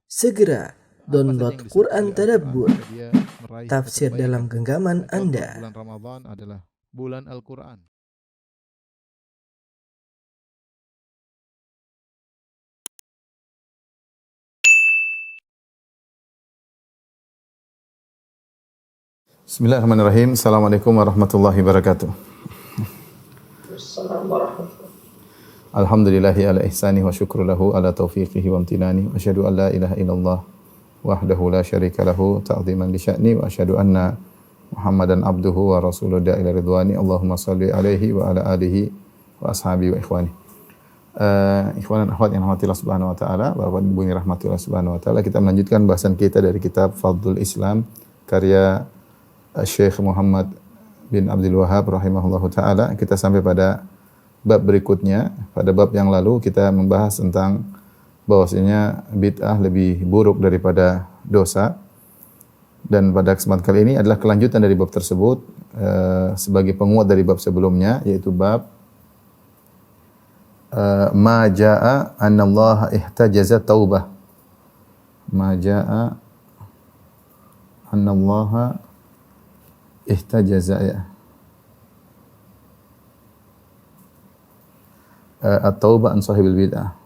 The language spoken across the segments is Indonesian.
Segera download Quran Tadabbur, dia meraih tafsir kebaikan. dalam genggaman Contoh, Anda. bulan Ramadan adalah bulan Al-Quran. Bismillahirrahmanirrahim. Assalamualaikum warahmatullahi wabarakatuh. Alhamdulillahi ala ihsani wa syukru lahu ala taufiqihi wa amtinani. Wa asyhadu an la ilaha illallah wahdahu la syarika lahu ta'ziman li sya'ni wa asyhadu anna Muhammadan abduhu wa rasuluhu da'ila ridwani. Allahumma salli alaihi wa ala alihi wa ashabihi wa ikhwani. Ikhwan dan akhwat yang rahmatillah subhanahu wa ta'ala, Bapak Ibu yang rahmatillah subhanahu wa ta'ala, kita melanjutkan bahasan kita dari kitab Fadlul Islam karya Syekh Muhammad bin Abdul Wahhab rahimahullahu ta'ala. Kita sampai pada bab berikutnya. Pada bab yang lalu kita membahas tentang bahwasanya bid'ah lebih buruk daripada dosa. Dan pada kesempatan kali ini adalah kelanjutan dari bab tersebut sebagai penguat dari bab sebelumnya, yaitu bab ma jaa annallaha ihtajaza taubah. Ma jaa annallaha ihtajaza, ya. At-taubah an sahibil bid'ah.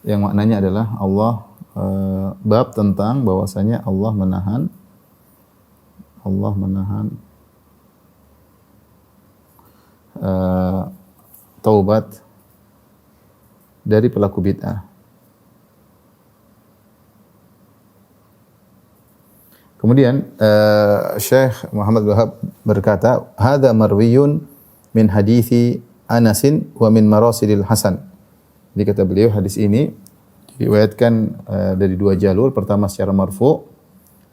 Yang maknanya adalah Allah, bab tentang bahwasanya Allah menahan taubat dari pelaku bid'ah. Kemudian Syekh Muhammad Wahab berkata, "Hadza marwiyun min hadithi Anasin wa min marasilil Hasan." Jadi kata beliau, hadis ini diriwayatkan dari dua jalur. Pertama secara marfu.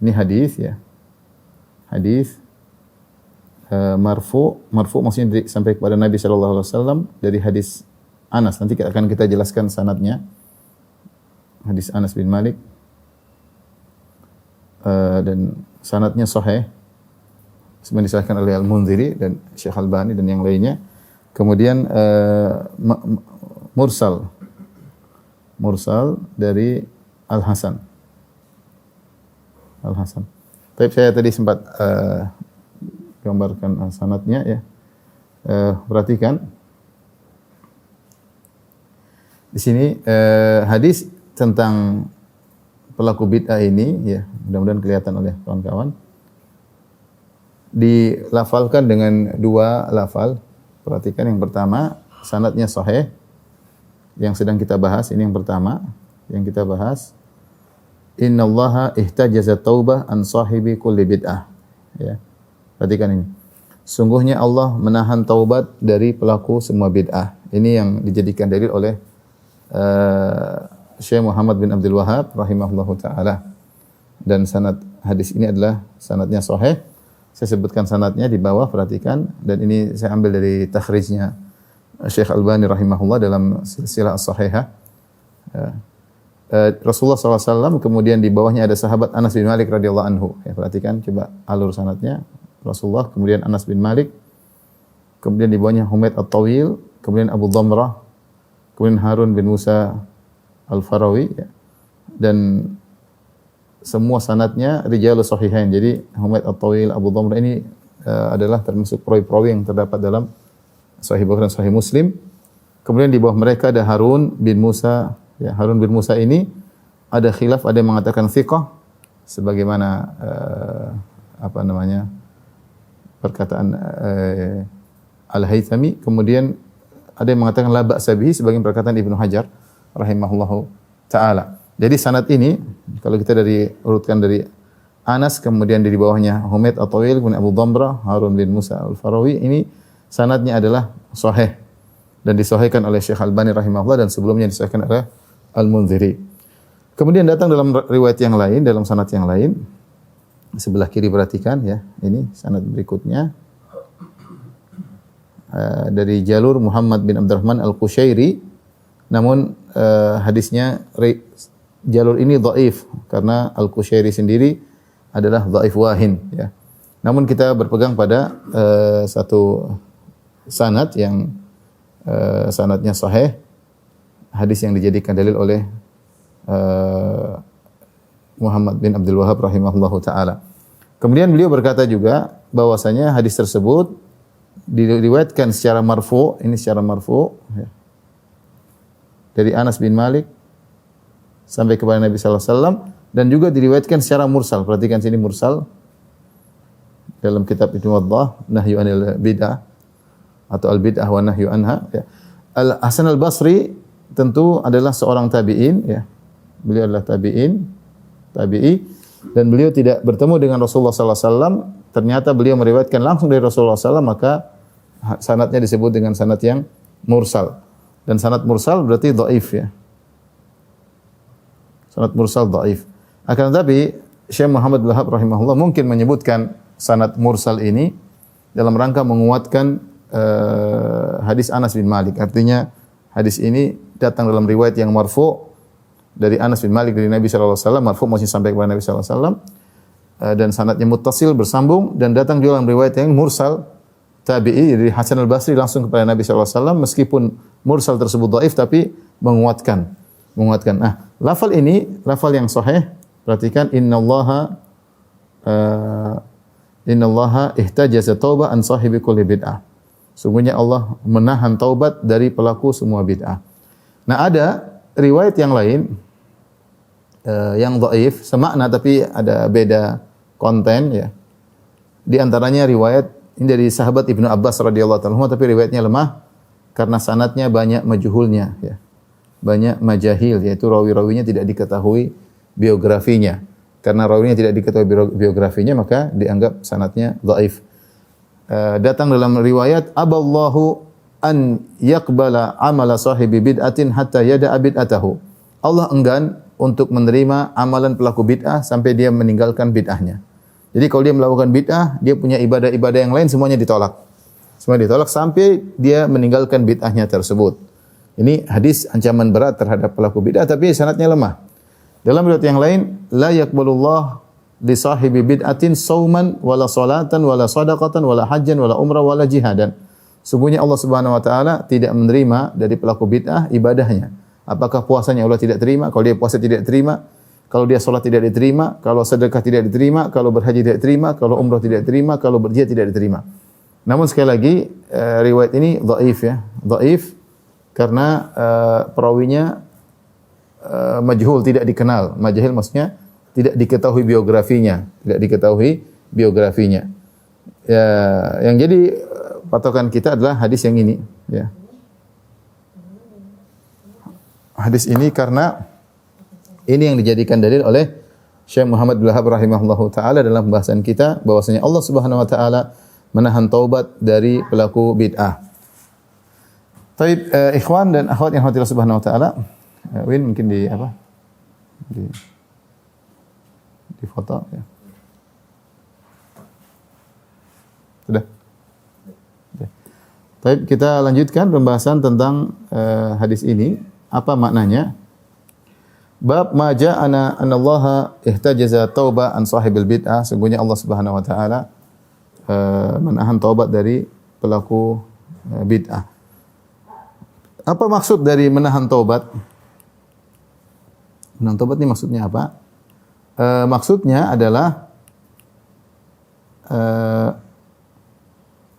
Ini hadis, ya. Hadis marfu maksudnya sampai kepada Nabi sallallahu alaihi wasallam dari hadis Anas. Nanti akan kita jelaskan sanadnya. Hadis Anas bin Malik. Dan sanadnya sahih, sebenarnya disahkan oleh Al-Munziri dan Syekh Albani dan yang lainnya. Kemudian mursal dari Al-Hasan. Tapi saya tadi sempat gambarkan sanadnya, ya. Perhatikan di sini hadis tentang pelaku bid'ah ini, ya, mudah-mudahan kelihatan oleh kawan-kawan, dilafalkan dengan dua lafal. Perhatikan yang pertama, sanadnya sahih. Yang sedang kita bahas ini yang pertama, yang kita bahas, innallaha ihtajaza taubah an sahibi kulli bid'ah, ya. Perhatikan ini. Sungguhnya Allah menahan taubat dari pelaku semua bid'ah. Ini yang dijadikan dalil oleh Syekh Muhammad bin Abdul Wahhab rahimahullahu ta'ala. Dan sanad hadis ini adalah sanadnya sahih. Saya sebutkan sanadnya di bawah, perhatikan. Dan ini saya ambil dari takhrijnya Syekh Albani rahimahullah dalam silsilah as-sahihah. Rasulullah SAW, kemudian di bawahnya ada sahabat Anas bin Malik radhiyallahu anhu. Ya, perhatikan coba alur sanadnya. Rasulullah, kemudian Anas bin Malik, kemudian di bawahnya Humaid At-Tawil, kemudian Abu Dhamrah, kemudian Harun bin Musa Al-Farawi, ya. Dan semua sanadnya rijalus sahihain. Jadi Humaid At-Tawil, Abu Dhamrah ini adalah termasuk perawi-perawi yang terdapat dalam Sahih Bukhari dan Sahih Muslim. Kemudian di bawah mereka ada Harun bin Musa, ya. Harun bin Musa ini ada khilaf, ada yang mengatakan thiqah sebagaimana perkataan Al-Haythami. Kemudian ada yang mengatakan la ba'sa bihi sebagian perkataan Ibnu Hajar rahimahullahu ta'ala. Jadi sanad ini kalau kita urutkan dari Anas, kemudian di bawahnya Humaid At-Tawil, kemudian Abu Dhamrah, Harun bin Musa Al-Farawi, ini sanadnya adalah sahih dan disahihkan oleh Syekh Albani rahimahullah, dan sebelumnya disahihkan oleh Al-Munziri. Kemudian datang dalam riwayat yang lain, dalam sanad yang lain, sebelah kiri perhatikan, ya. Ini sanad berikutnya dari jalur Muhammad bin Abdurrahman Al-Qushairi. Namun hadisnya jalur ini dhaif karena Al-Qushairi sendiri adalah dhaif wahin, ya. Namun kita berpegang pada satu sanad yang sanadnya sahih, hadis yang dijadikan dalil oleh Muhammad bin Abdul Wahhab rahimahullahu taala. Kemudian beliau berkata juga bahwasanya hadis tersebut diriwayatkan secara marfu, ini secara marfu ya, dari Anas bin Malik sampai kepada Nabi sallallahu alaihi wasallam, dan juga diriwayatkan secara mursal. Perhatikan sini mursal dalam kitab Ibnu Waddah, Nahyu anil bid'ah atau al bid'ah wa nahyu anha ya. Al Hasan al Basri tentu adalah seorang tabi'in ya. Beliau adalah tabi'i, dan beliau tidak bertemu dengan Rasulullah sallallahu alaihi wasallam. Ternyata beliau meriwayatkan langsung dari Rasulullah sallallahu alaihi wasallam, maka sanadnya disebut dengan sanad yang mursal. Dan sanad mursal berarti dhaif ya. Sanad mursal dhaif. Akan tetapi Syekh Muhammad bin Wahab rahimahullah mungkin menyebutkan sanad mursal ini dalam rangka menguatkan hadis Anas bin Malik. Artinya hadis ini datang dalam riwayat yang marfu dari Anas bin Malik dari Nabi sallallahu alaihi wasallam, marfu masih sampai kepada Nabi sallallahu alaihi wasallam, dan sanadnya muttasil bersambung, dan datang juga dalam riwayat yang mursal tabi'i dari Hasan al-Basri langsung kepada Nabi sallallahu alaihi wasallam, meskipun mursal tersebut dhaif tapi menguatkan. Nah, lafal ini lafal yang sahih. Perhatikan, innallaha ihtajaza taubah an sahibi kulli bid'ah. Sungguhnya Allah menahan taubat dari pelaku semua bid'ah. Nah, ada riwayat yang lain yang dhaif, semakna tapi ada beda konten ya. Di antaranya riwayat ini dari sahabat Ibnu Abbas radhiyallahu anhu, tapi riwayatnya lemah karena sanadnya banyak majhulnya ya. Banyak majahil, yaitu rawi-rawinya tidak diketahui biografinya. Karena rawinya tidak diketahui biografinya, maka dianggap sanadnya dhaif. Datang dalam riwayat, aballahu an yaqbala amala sahibi bid'atin hatta yada'a bid'atahu. Allah enggan untuk menerima amalan pelaku bid'ah sampai dia meninggalkan bid'ahnya. Jadi kalau dia melakukan bid'ah, dia punya ibadah-ibadah yang lain semuanya ditolak. Semua ditolak sampai dia meninggalkan bid'ahnya tersebut. Ini hadis ancaman berat terhadap pelaku bid'ah, tapi sanadnya lemah. Dalam riwayat yang lain, la yaqbalullah li sahibi bid'atin sauman wala salatan wala shadaqatan wala hajjan wala umrah wala jihadan. Sungguhnya Allah Subhanahu wa taala tidak menerima dari pelaku bid'ah ibadahnya. Apakah puasanya Allah tidak terima? Kalau dia puasa tidak terima, kalau dia salat tidak diterima, kalau sedekah tidak diterima, kalau berhaji tidak diterima, kalau umrah tidak diterima, kalau berjihad tidak diterima. Namun sekali lagi riwayat ini dhaif ya. Dhaif karena perawinya majhul, tidak dikenal. Majhul maksudnya tidak diketahui biografinya, Ya, yang jadi patokan kita adalah hadis yang ini, ya. Hadis ini karena ini yang dijadikan dalil oleh Syekh Muhammad bin Wahab rahimahullahu taala dalam pembahasan kita bahwasanya Allah Subhanahu wa taala menahan taubat dari pelaku bid'ah. Taib ikhwan dan akhwat yang dirahmati Allah Subhanahu wa taala. Win mungkin di apa? Di foto ya. Sudah. Taib kita lanjutkan pembahasan tentang hadis ini. Apa maknanya? Bab ma ja'ana anallaha ihtajaza taubah an sahibil bid'ah. Sungguhnya Allah Subhanahu wa taala menahan taubat dari pelaku bid'ah. Apa maksud dari menahan taubat? Menahan taubat ini maksudnya apa? Maksudnya adalah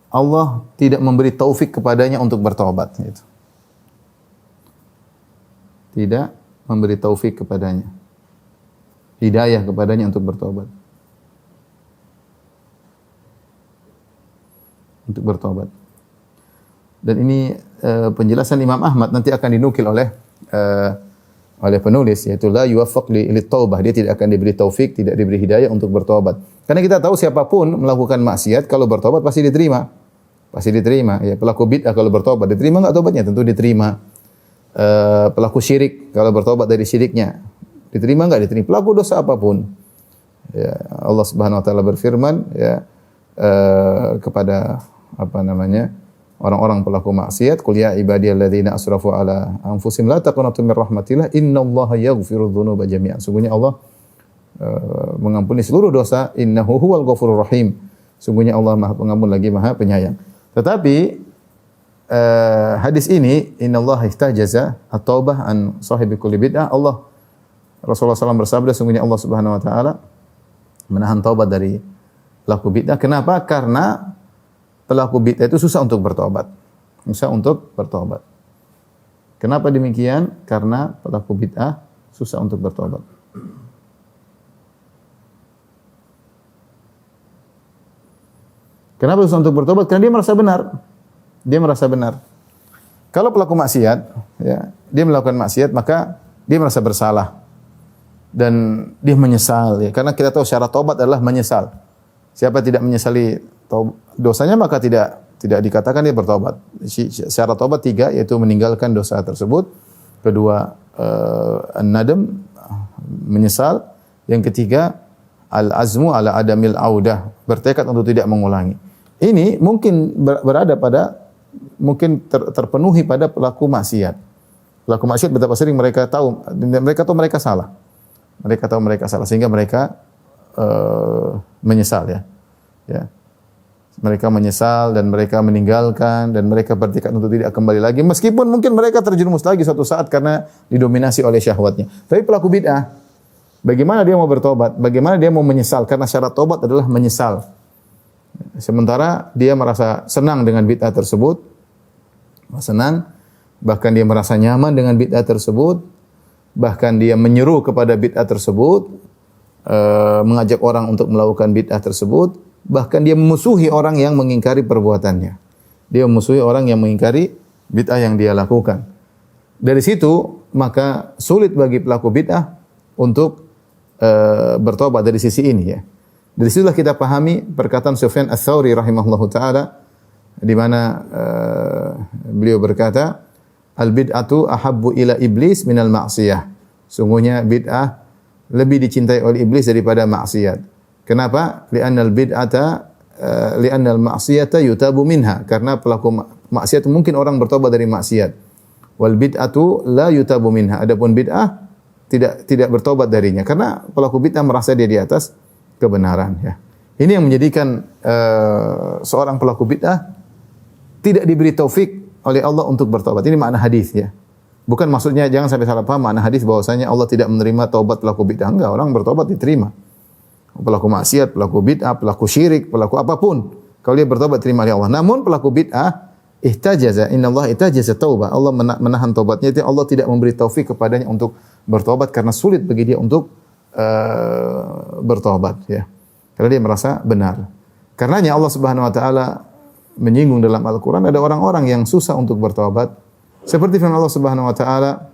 Allah tidak memberi taufik kepadanya untuk bertaubat. Gitu. Tidak memberi taufik kepadanya, hidayah kepadanya untuk bertobat. Dan ini penjelasan Imam Ahmad nanti akan dinukil oleh penulis, yaitu la yuwaffaq li taubah, dia tidak akan diberi taufik, tidak diberi hidayah untuk bertobat. Karena kita tahu siapapun melakukan maksiat kalau bertobat pasti diterima. Ya, pelaku bid'ah kalau bertobat diterima enggak tobatnya? Tentu diterima. Pelaku syirik kalau bertobat dari syiriknya diterima enggak? Diterima. Pelaku dosa apapun, ya, Allah Subhanahu wa taala berfirman ya kepada orang-orang pelaku maksiat, qul ya ibadiyalladzina asrafu ala anfusihim la taqnatu mir rahmatillah innallaha yaghfiru dzunuba jami'an. Sungguhnya Allah mengampuni seluruh dosa, innahu huwal ghafurur rahim. Sungguhnya Allah Maha Pengampun lagi Maha Penyayang. Tetapi hadis ini, innallaha ihtajaza at-taubah an sahibi kulli bid'ah. Rasulullah SAW bersabda, sungguhnya Allah Subhanahu wa taala menahan taubat dari pelaku bid'ah. Kenapa? Karena pelaku bid'ah itu susah untuk bertobat. Susah untuk bertobat. Kenapa demikian? Karena pelaku bid'ah susah untuk bertobat. Kenapa susah untuk bertobat? Karena dia merasa benar. Dia merasa benar. Kalau pelaku maksiat, ya, dia melakukan maksiat, maka dia merasa bersalah dan dia menyesal. Ya. Karena kita tahu syarat tobat adalah menyesal. Siapa tidak menyesali dosanya, maka tidak dikatakan dia bertobat. Syarat tobat 3, yaitu meninggalkan dosa tersebut. Kedua, an-nadam, menyesal. Yang ketiga, al-azmu ala adamil audah, bertekad untuk tidak mengulangi. Ini mungkin berada pada, mungkin terpenuhi pada pelaku maksiat. Pelaku maksiat betapa sering mereka tahu mereka salah. Mereka tahu mereka salah sehingga mereka menyesal, ya. Ya. Mereka menyesal dan mereka meninggalkan dan mereka bertekad untuk tidak kembali lagi, meskipun mungkin mereka terjerumus lagi suatu saat karena didominasi oleh syahwatnya. Tapi pelaku bid'ah, bagaimana dia mau bertobat? Bagaimana dia mau menyesal? Karena syarat tobat adalah menyesal. Sementara dia merasa senang dengan bid'ah tersebut, senang, bahkan dia merasa nyaman dengan bid'ah tersebut, bahkan dia menyeru kepada bid'ah tersebut, mengajak orang untuk melakukan bid'ah tersebut, bahkan dia memusuhi orang yang mengingkari perbuatannya. Dia memusuhi orang yang mengingkari bid'ah yang dia lakukan. Dari situ maka sulit bagi pelaku bid'ah untuk bertobat dari sisi ini, ya. Dari situlah kita pahami perkataan Sufyan Ats-Tsauri rahimahullahu taala di mana beliau berkata, al-bid'atu ahabbu ila iblis minal ma'siyah. Sungguhnya bid'ah lebih dicintai oleh iblis daripada maksiat. Kenapa? Li'annal ma'siyata yutabu minha. Karena pelaku maksiat mungkin orang bertobat dari maksiat. Wal bid'atu la yutabu minha. Adapun bid'ah tidak bertobat darinya karena pelaku bid'ah merasa dia di atas kebenaran, ya. Ini yang menjadikan seorang pelaku bid'ah tidak diberi taufik oleh Allah untuk bertobat. Ini makna hadis, ya. Bukan maksudnya, jangan sampai salah paham makna hadis bahwasanya Allah tidak menerima taubat pelaku bid'ah. Enggak, orang bertobat diterima. Pelaku maksiat, pelaku bid'ah, pelaku syirik, pelaku apapun, kalau dia bertobat diterima oleh Allah. Namun pelaku bid'ah ihtajaza, innallaha ihtajaza taubah. Allah menahan taubatnya, itu Allah tidak memberi taufik kepadanya untuk bertobat karena sulit bagi dia untuk bertobat, ya. Karena dia merasa benar. Karenanya Allah Subhanahu wa taala menyinggung dalam Al-Qur'an ada orang-orang yang susah untuk bertobat. Seperti firman Allah Subhanahu wa taala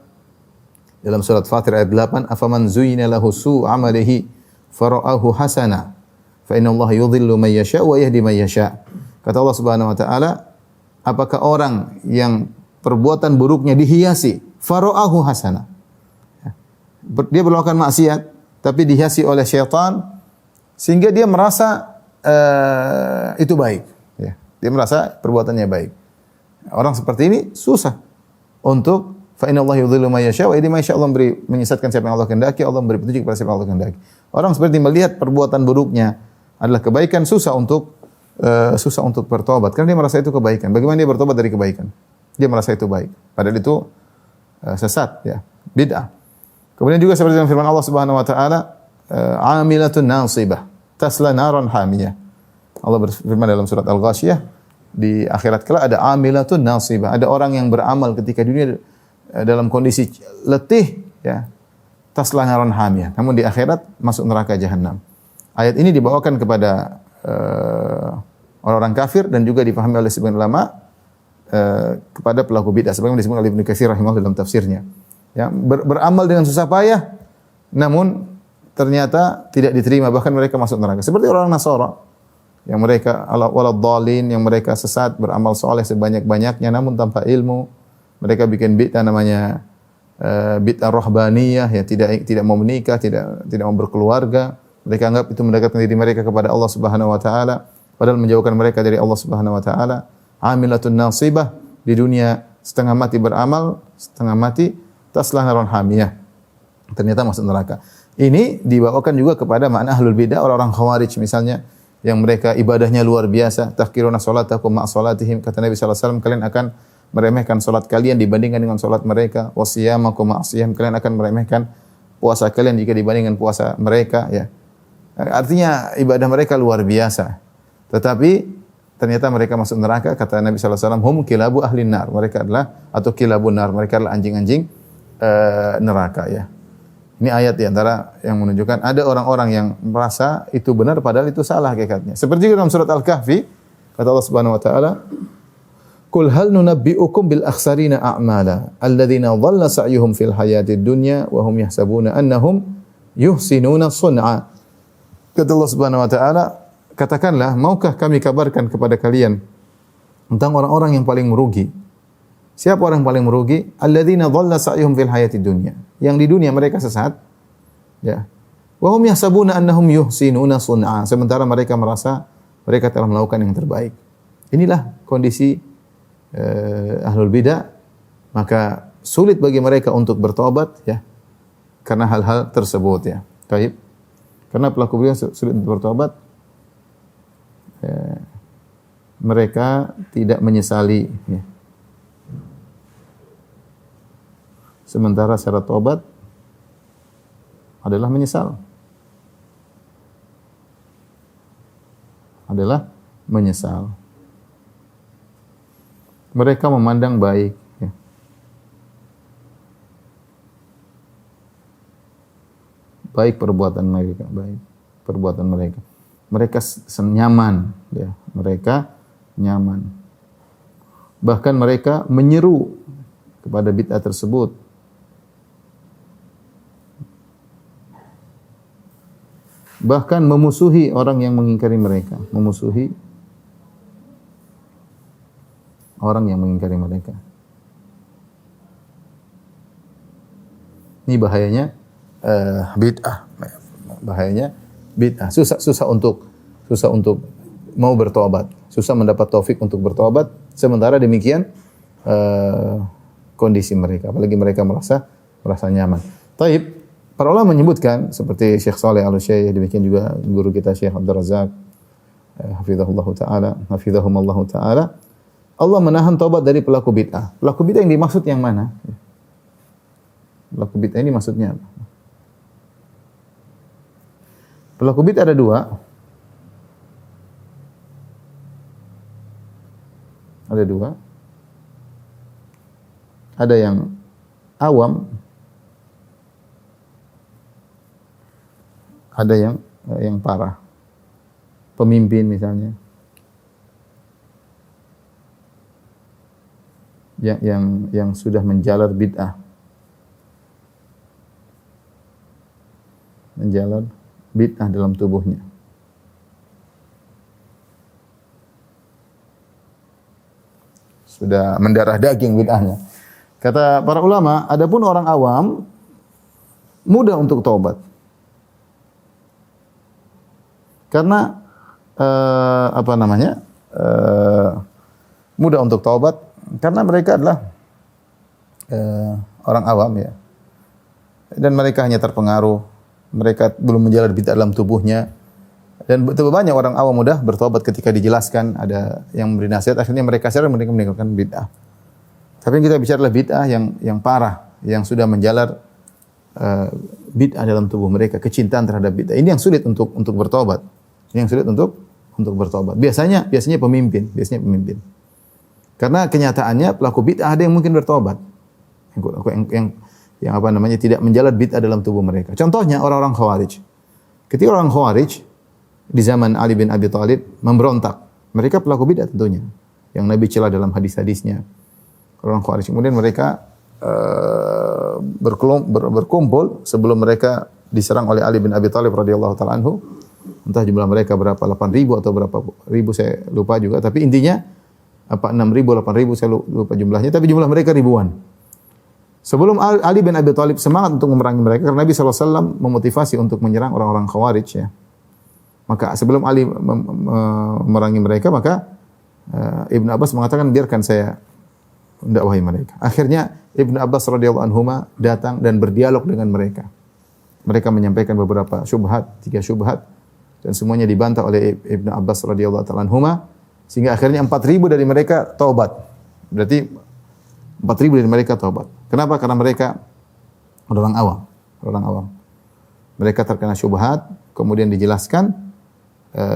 dalam surat Fatir ayat 8, afaman zuyyina lahu su'u 'amalihi fara'ahu hasana fa innallaha yudhillu may yasha' wa yahdi may yasha'. Kata Allah Subhanahu wa taala, apakah orang yang perbuatan buruknya dihiasi fara'ahu hasana, dia melakukan maksiat tapi dihiasi oleh syaitan sehingga dia merasa itu baik, ya. Dia merasa perbuatannya baik. Orang seperti ini susah untuk fa innallaha yudhillu may yasha' wa yahdi may yasha'. Allah menyesatkan siapa yang Allah kehendaki, Allah memberi petunjuk kepada siapa yang Allah kehendaki. Orang seperti melihat perbuatan buruknya adalah kebaikan, susah untuk bertobat karena dia merasa itu kebaikan. Bagaimana dia bertobat dari kebaikan? Dia merasa itu baik, padahal itu sesat, ya, bid'ah. Kemudian juga seperti dalam firman Allah Subhanahu wa taala, amilatun nasibah tasla naran hamiyah. Allah berfirman dalam surat Al-Ghasyiyah, di akhirat kelak ada amilatun nasibah, ada orang yang beramal ketika dunia dalam kondisi letih, ya, tasla naran hamiyah, namun di akhirat masuk neraka jahanam. Ayat ini dibawakan kepada orang-orang kafir dan juga dipahami oleh sebagian ulama kepada pelaku bid'ah, sebagaimana disebut oleh Ibnu Katsir rahimahullah dalam tafsirnya. Ya, beramal dengan susah payah, namun ternyata tidak diterima, bahkan mereka masuk neraka. Seperti orang Nasara yang mereka waladhdallin, yang mereka sesat, beramal soleh sebanyak-banyaknya, namun tanpa ilmu. Mereka bikin bid'ah namanya bid'ah rahbaniyah, ya, tidak mau menikah, tidak mau berkeluarga. Mereka anggap itu mendekatkan diri mereka kepada Allah Subhanahu wa taala, padahal menjauhkan mereka dari Allah Subhanahu wa taala. Amilatun nasibah, di dunia setengah mati beramal, setengah mati taslah naran hamiyah, ternyata masuk neraka. Ini dibawakan juga kepada makna ahlul bidah, orang-orang khawarij misalnya, yang mereka ibadahnya luar biasa. Tahqiruna salatakum ma'a salatihim. Kata Nabi sallallahu alaihi wasallam, kalian akan meremehkan salat kalian dibandingkan dengan salat mereka. Wasiyamakum ma'a siyam. Kalian akan meremehkan puasa kalian jika dibandingkan puasa mereka, ya. Artinya ibadah mereka luar biasa. Tetapi ternyata mereka masuk neraka. Kata Nabi sallallahu alaihi wasallam, hum kilabu ahlin nar. Mereka adalah atau kilabun nar. Mereka adalah anjing-anjing neraka, ya. Ini ayat di antara yang menunjukkan ada orang-orang yang merasa itu benar padahal itu salah hakikatnya. Seperti dalam surat Al-Kahfi, kata Allah Subhanahu wa taala, "Qul hal nunabbi'ukum bil akhsarina a'mala alladziina dhalla sa'yuhum fil hayatid dunya wa hum yahsabuna annahum yuhsinuna sun'a." Kata Allah Subhanahu wa taala, katakanlah, maukah kami kabarkan kepada kalian tentang orang-orang yang paling merugi? Siapa orang yang paling merugi? Alladzina dhalla sa'yuhum fil hayatid dunya. Yang di dunia mereka sesat, ya. Wa hum yahsabuna annahum yuhsinuna sun'a. Sementara mereka merasa mereka telah melakukan yang terbaik. Inilah kondisi ahlul bidah. Maka sulit bagi mereka untuk bertobat, ya. Karena hal-hal tersebut, ya. Baik. Karena pelaku bidah sulit untuk bertobat. Mereka tidak menyesali, ya. Sementara syarat tobat adalah menyesal. Adalah menyesal. Mereka memandang baik, ya. Baik perbuatan mereka, baik perbuatan mereka. Mereka nyaman, ya. Mereka nyaman. Bahkan mereka menyeru kepada bid'ah tersebut. Bahkan memusuhi orang yang mengingkari mereka, memusuhi orang yang mengingkari mereka. Ini bahayanya bid'ah. Bahayanya bid'ah. Susah untuk mau bertobat, susah mendapat taufik untuk bertobat. Sementara demikian kondisi mereka, apalagi mereka merasa nyaman. Taib. Para ulama menyebutkan seperti Syekh Saleh Al-Utsaimin, demikian juga guru kita Syekh Abdul Razak hafizahumullah taala, Allah menahan taubat dari pelaku bid'ah. Pelaku bid'ah yang dimaksud yang mana? Pelaku bid'ah ini maksudnya apa? Pelaku bid'ah ada dua. Ada dua. Ada yang awam, ada yang parah. Pemimpin misalnya. Yang sudah menjalar bid'ah. Menjalar bid'ah dalam tubuhnya. Sudah mendarah daging bid'ahnya. Kata para ulama, adapun orang awam mudah untuk taubat. Karena mudah untuk taubat karena mereka adalah orang awam, ya. Dan mereka hanya terpengaruh, mereka belum menjalar bid'ah dalam tubuhnya. Dan betul banyak orang awam mudah bertobat ketika dijelaskan, ada yang memberi nasihat, akhirnya mereka sadar mereka meninggalkan bid'ah. Tapi yang kita bicara adalah bid'ah yang parah, yang sudah menjalar bid'ah dalam tubuh mereka, kecintaan terhadap bid'ah. Ini yang sulit untuk bertobat. Ini yang sulit untuk bertobat. Biasanya pemimpin. Karena kenyataannya pelaku bid'ah ada yang mungkin bertobat. Yang tidak menjalar bid'ah dalam tubuh mereka. Contohnya orang-orang Khawarij. Ketika orang Khawarij di zaman Ali bin Abi Thalib memberontak, mereka pelaku bid'ah tentunya. Yang Nabi celah dalam hadis-hadisnya. Orang Khawarij. Kemudian mereka berkumpul sebelum mereka diserang oleh Ali bin Abi Thalib radhiyallahu taala anhu. Entah jumlah mereka berapa, 8.000 atau berapa ribu saya lupa juga, tapi intinya 6.000, 8.000 saya lupa jumlahnya, tapi jumlah mereka ribuan. Sebelum Ali bin Abi Thalib semangat untuk memerangi mereka, karena Nabi SAW memotivasi untuk menyerang orang-orang Khawarij, ya. Maka sebelum Ali memerangi mereka, maka Ibnu Abbas mengatakan, biarkan saya mendakwahi mereka. Akhirnya Ibnu Abbas radhiyallahu anhuma datang dan berdialog dengan mereka. Mereka menyampaikan beberapa syubhat, 3 syubhat. dan semuanya dibantah oleh Ibnu Abbas radhiyallahu taala anhuma, sehingga akhirnya 4.000 dari mereka taubat. Berarti 4.000 dari mereka taubat. Kenapa? Karena mereka orang awam, orang awam. Mereka terkena syubhat, kemudian dijelaskan,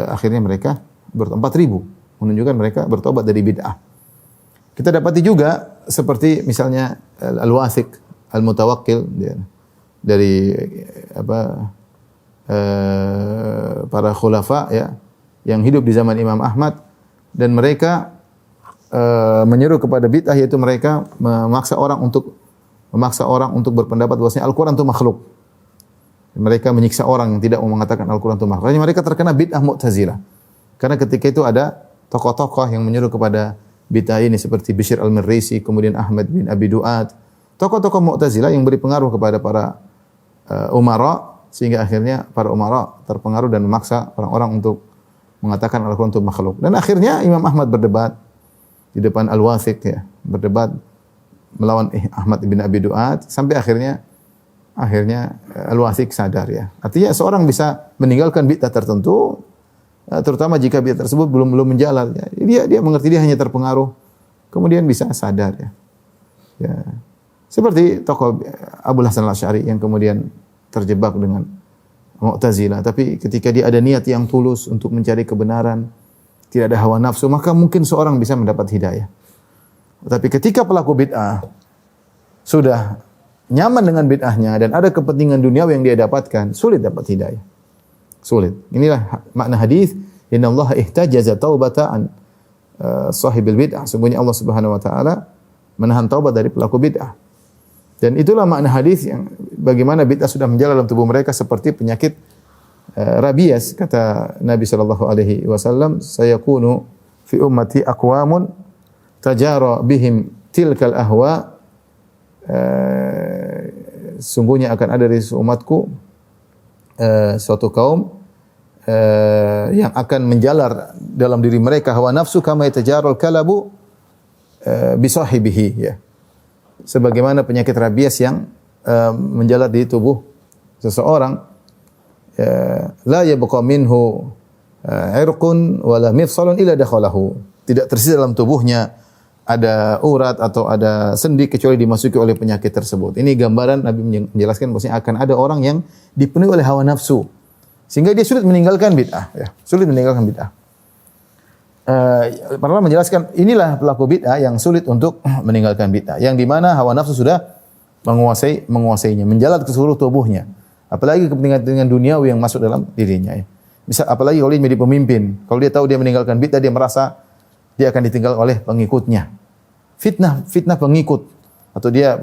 akhirnya mereka 4.000 menunjukkan mereka bertobat dari bid'ah. Kita dapati juga seperti misalnya Al-Wathiq, Al-Mutawakkil dari para khulafa ya yang hidup di zaman Imam Ahmad, dan mereka menyeru kepada bid'ah, yaitu mereka memaksa orang untuk berpendapat bahwasanya Al-Qur'an itu makhluk. Mereka menyiksa orang yang tidak mau mengatakan Al-Qur'an itu makhluk. Mereka terkena bid'ah Mu'tazilah. Karena ketika itu ada tokoh-tokoh yang menyeru kepada bid'ah ini seperti Bishr al-Marrisi, kemudian Ahmad bin Abi Du'ad. Tokoh-tokoh Mu'tazilah yang beri pengaruh kepada para umara, sehingga akhirnya para umara terpengaruh dan memaksa orang-orang untuk mengatakan Al-Qur'an itu makhluk. Dan akhirnya Imam Ahmad berdebat di depan Al-Wathiq ya, berdebat melawan Ahmad bin Abi Du'ad sampai akhirnya Al-Wathiq sadar ya. Artinya seorang bisa meninggalkan bid'ah tertentu terutama jika bid'ah tersebut belum menjalar ya. Dia mengerti, dia hanya terpengaruh, kemudian bisa sadar ya. Ya. Seperti tokoh Abu Hasan Al-Asy'ari yang kemudian terjebak dengan Mu'tazilah, tapi ketika dia ada niat yang tulus untuk mencari kebenaran, tidak ada hawa nafsu, maka mungkin seorang bisa mendapat hidayah. Tapi ketika pelaku bid'ah sudah nyaman dengan bid'ahnya dan ada kepentingan duniawi yang dia dapatkan, sulit dapat hidayah. Sulit. Inilah makna hadis, innallaha ihtajaza taubata an sahibil bid'ah. Sungguhnya Allah Subhanahu wa taala menahan taubat dari pelaku bid'ah. Dan itulah makna hadis yang bagaimana bid'ah sudah menjalar dalam tubuh mereka seperti penyakit rabies. Kata Nabi sallallahu alaihi wasallam, sayakunu fi ummati aqwamun tajara bihim tilkal ahwa. Sungguhnya akan ada di umatku suatu kaum yang akan menjalar dalam diri mereka hawa nafsu kama yatajarul kalabu bi sahibihi ya. Sebagaimana penyakit rabies yang menjalar di tubuh seseorang, la yabqa minhu irqun wala mifsalun illa dakhalahu. Tidak tersisa dalam tubuhnya ada urat atau ada sendi kecuali dimasuki oleh penyakit tersebut. Ini gambaran Nabi menjelaskan bahwasanya akan ada orang yang dipenuhi oleh hawa nafsu sehingga dia sulit meninggalkan bid'ah ya, sulit meninggalkan bid'ah. Para ulama menjelaskan inilah pelaku bid'ah yang sulit untuk meninggalkan bid'ah, yang di mana hawa nafsu sudah menguasainya, menjalar ke seluruh tubuhnya. Apalagi kepentingan duniawi yang masuk dalam dirinya ya. Bisa apalagi kalau dia menjadi pemimpin, kalau dia tahu dia meninggalkan bid'ah, dia merasa dia akan ditinggal oleh pengikutnya. Fitnah pengikut, atau dia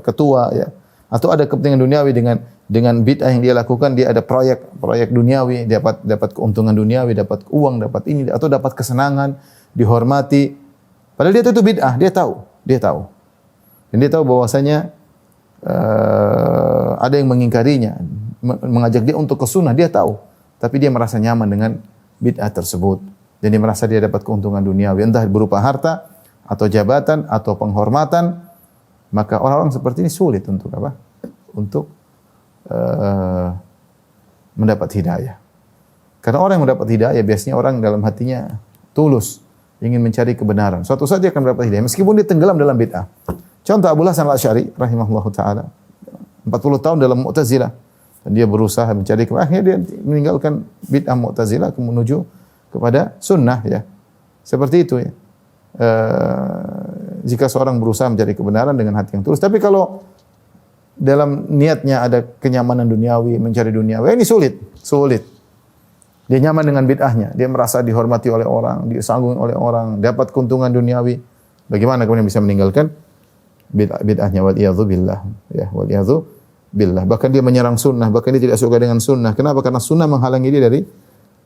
ketua ya, atau ada kepentingan duniawi dengan bid'ah yang dia lakukan, dia ada proyek duniawi, dapat keuntungan duniawi, dapat uang, dapat ini atau dapat kesenangan, dihormati. Padahal dia tahu itu bid'ah, dia tahu. Dan dia tahu bahwasanya ada yang mengingkarinya, mengajak dia untuk ke sunnah, dia tahu. Tapi dia merasa nyaman dengan bid'ah tersebut. Dan dia merasa dia dapat keuntungan duniawi, entah berupa harta atau jabatan atau penghormatan. Maka orang-orang seperti ini sulit untuk apa? Untuk mendapat hidayah. Karena orang yang mendapat hidayah biasanya orang dalam hatinya tulus, ingin mencari kebenaran. Suatu saat dia akan mendapat hidayah meskipun dia tenggelam dalam bid'ah. Contoh Abu Hasan Al-Asy'ari rahimahullahu taala 40 tahun dalam Mu'tazilah dan dia berusaha mencari kebenaran. Akhirnya dia meninggalkan bid'ah Mu'tazilah menuju kepada sunnah ya. Seperti itu ya. Jika seorang berusaha mencari kebenaran dengan hati yang tulus, tapi kalau dalam niatnya ada kenyamanan duniawi, mencari duniawi, ini sulit. Dia nyaman dengan bid'ahnya, dia merasa dihormati oleh orang, disanggung oleh orang, dapat keuntungan duniawi. Bagaimana kemudian bisa meninggalkan bid'ahnya? Wal-iyadzu billah. Ya, wal-iyadzu billah. Bahkan dia menyerang sunnah, bahkan dia tidak suka dengan sunnah. Kenapa? Karena sunnah menghalangi dia dari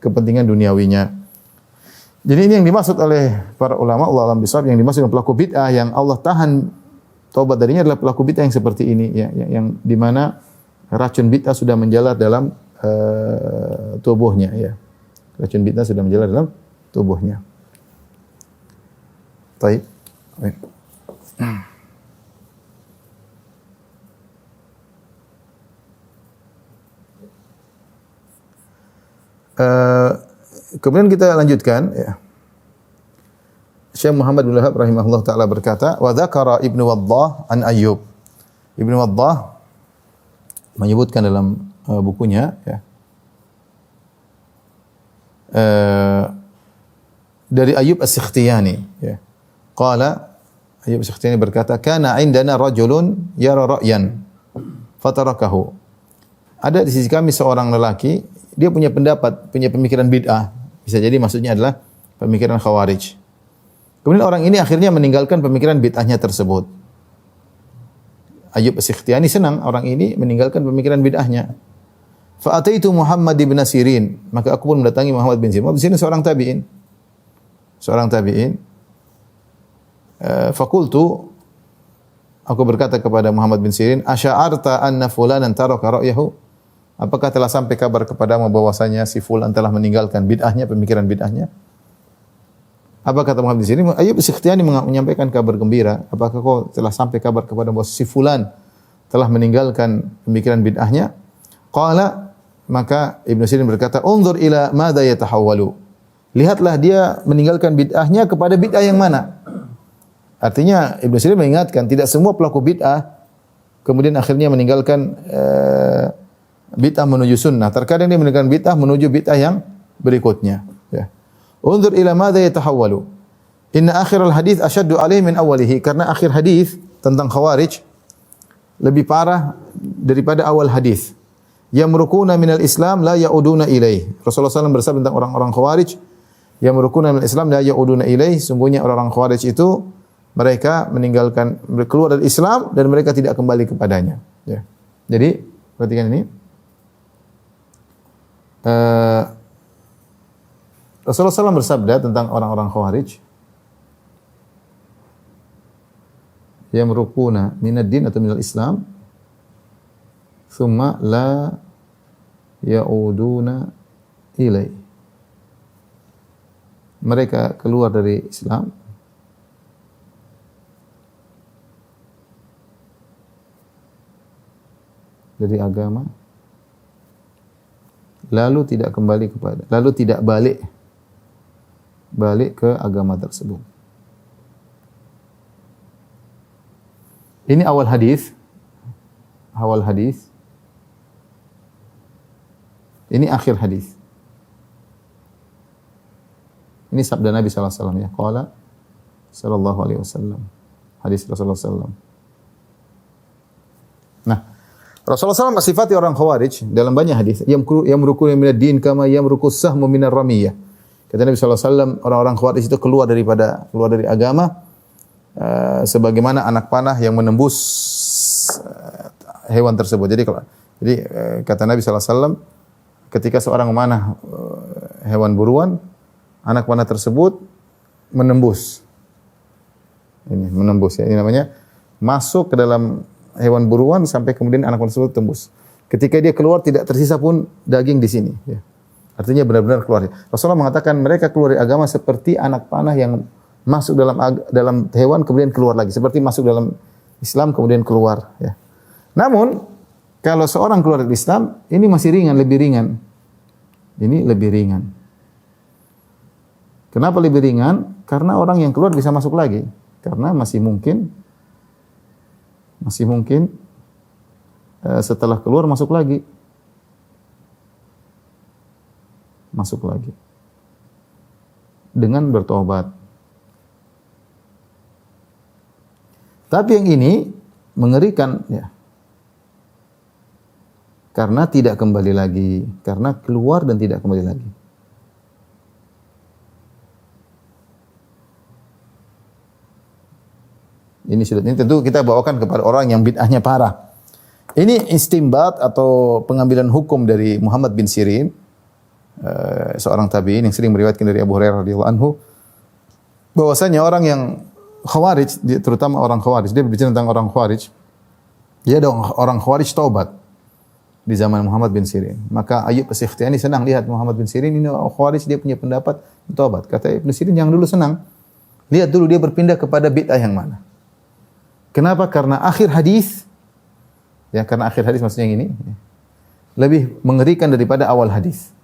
kepentingan duniawinya. Jadi ini yang dimaksud oleh para ulama, Allah alam bisawab, yang dimaksud dengan pelaku bid'ah yang Allah tahan taubat darinya adalah pelaku bid'ah yang seperti ini ya, yang di mana racun bid'ah sudah menjalar dalam tubuhnya ya. Racun bid'ah sudah menjalar dalam tubuhnya. Baik. Kemudian kita lanjutkan ya. Syekh Muhammad bin Wahab rahimahullah taala berkata, "Wa dzakara Ibnu Waddah an Ayyub." Ibnu Waddah menyebutkan dalam bukunya ya. Dari Ayyub As-Sikhtiyani ya. Qala Ayyub As-Sikhtiyani berkata, "Kana indana rajulun yara ra'yan fatarakahu." Ada di sisi kami seorang lelaki, dia punya pendapat, punya pemikiran bid'ah. Bisa jadi maksudnya adalah pemikiran Khawarij. Kemudian orang ini akhirnya meninggalkan pemikiran bid'ahnya tersebut. Ayyub As-Sikhtiyani senang orang ini meninggalkan pemikiran bid'ahnya. Fa ataitu Muhammad bin Sirin, maka aku pun mendatangi Muhammad bin Sirin. Muhammad bin Sirin seorang tabi'in. Seorang tabi'in. Fakultu, aku berkata kepada Muhammad bin Sirin, "Asy'arta anna fulanan taraka ra'yahu?" Apakah telah sampai kabar kepadamu bahwasanya si fulan telah meninggalkan bid'ahnya, pemikiran bid'ahnya? Apa kata Muhammad bin Sirin? Ayyub As-Sikhtiyani menyampaikan kabar gembira. Apakah kau telah sampai kabar kepada bahwa si fulan telah meninggalkan pemikiran bid'ahnya? Qala, maka Ibnu Sirin berkata, "Unzur ila madza yatahawwalu." Lihatlah dia meninggalkan bid'ahnya kepada bid'ah yang mana? Artinya Ibnu Sirin mengingatkan tidak semua pelaku bid'ah kemudian akhirnya meninggalkan bid'ah menuju sunnah. Terkadang dia meninggalkan bid'ah menuju bid'ah yang berikutnya. Ya. Unzur ila madza yatahawwalu. Inna akhiral hadits asyaddu alaihi min awwalihi. Karena akhir hadis tentang Khawarij lebih parah daripada awal hadis. Yamrukuna minal Islam la yauduna ilaih. Rasulullah SAW bersabda tentang orang-orang Khawarij, yamrukuna minal Islam la yauduna ilaih. Sungguhnya orang-orang Khawarij itu mereka meninggalkan, keluar dari Islam dan mereka tidak kembali kepadanya. Ya. Jadi perhatikan ini. Rasulullah SAW bersabda tentang orang-orang Khawarij, yamrukuna minad din atau minal Islam, thumma la yauduna ilai. Mereka keluar dari Islam dari agama, lalu tidak kembali kepada, lalu tidak balik ke agama tersebut. Ini awal hadis. Ini akhir hadis. Ini sabda Nabi sallallahu alaihi wasallam ya. Qala sallallahu alaihi wasallam. Hadis Rasulullah sallallahu. Nah, Rasulullah SAW mensifati orang Khawarij dalam banyak hadis. Yamrukuna minad din kama yamrukus sahmu minar ramiyah. Kata Nabi SAW, orang-orang Khawarij itu keluar dari agama sebagaimana anak panah yang menembus hewan tersebut. Jadi kata Nabi SAW, ketika seorang memanah hewan buruan, anak panah tersebut menembus. Ini menembus ya. Ini namanya masuk ke dalam hewan buruan sampai kemudian anak panah tersebut tembus. Ketika dia keluar tidak tersisa pun daging di sini. Ya. Artinya benar-benar keluar. Rasulullah mengatakan mereka keluar dari agama seperti anak panah yang masuk dalam hewan kemudian keluar lagi. Seperti masuk dalam Islam kemudian keluar. Ya. Namun kalau seorang keluar dari Islam ini masih ringan, lebih ringan. Ini lebih ringan. Kenapa lebih ringan? Karena orang yang keluar bisa masuk lagi. Karena masih mungkin setelah keluar masuk lagi. Dengan bertobat. Tapi yang ini mengerikan ya. Karena tidak kembali lagi, karena keluar dan tidak kembali lagi. Ini tentu kita bawakan kepada orang yang bid'ahnya parah. Ini istimbat atau pengambilan hukum dari Muhammad bin Sirin, seorang tabi'in yang sering meriwayatkan dari Abu Hurairah radhiyallahu anhu, bahwasanya orang yang Khawarij, terutama orang Khawarij, dia berbicara tentang orang Khawarij. Dia ada orang Khawarij taubat di zaman Muhammad bin Sirin. Maka Ayyub As-Sikhtiyani senang lihat Muhammad bin Sirin ini orang Khawarij, dia punya pendapat taubat. Kata Ibnu Sirin yang dulu senang, lihat dulu dia berpindah kepada bid'ah yang mana. Kenapa? Karena akhir hadis, ya karena akhir hadis maksudnya yang ini lebih mengerikan daripada awal hadis.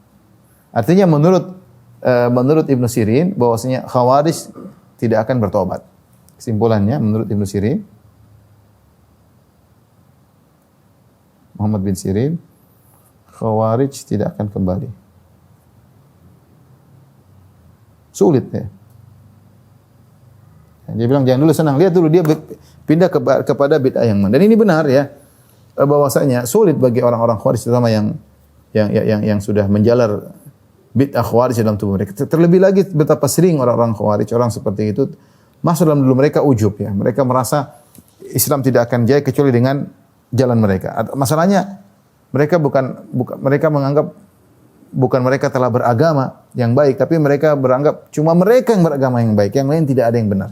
Artinya menurut Ibnu Sirin bahwasanya Khawarij tidak akan bertobat. Kesimpulannya menurut Ibnu Sirin, Muhammad bin Sirin, Khawarij tidak akan kembali. Sulit ya. Dia bilang jangan dulu senang, lihat dulu dia pindah kepada bid'ah yang mana. Dan ini benar ya, bahwasanya sulit bagi orang-orang Khawarij terutama yang sudah menjalar bid'ah Khawarij dalam tubuh mereka. Terlebih lagi betapa sering orang-orang Khawarij, orang seperti itu masuk dalam dulu mereka ujub ya. Mereka merasa Islam tidak akan jaya kecuali dengan jalan mereka. Masalahnya mereka mereka menganggap bukan mereka telah beragama yang baik, tapi mereka beranggap cuma mereka yang beragama yang baik, yang lain tidak ada yang benar.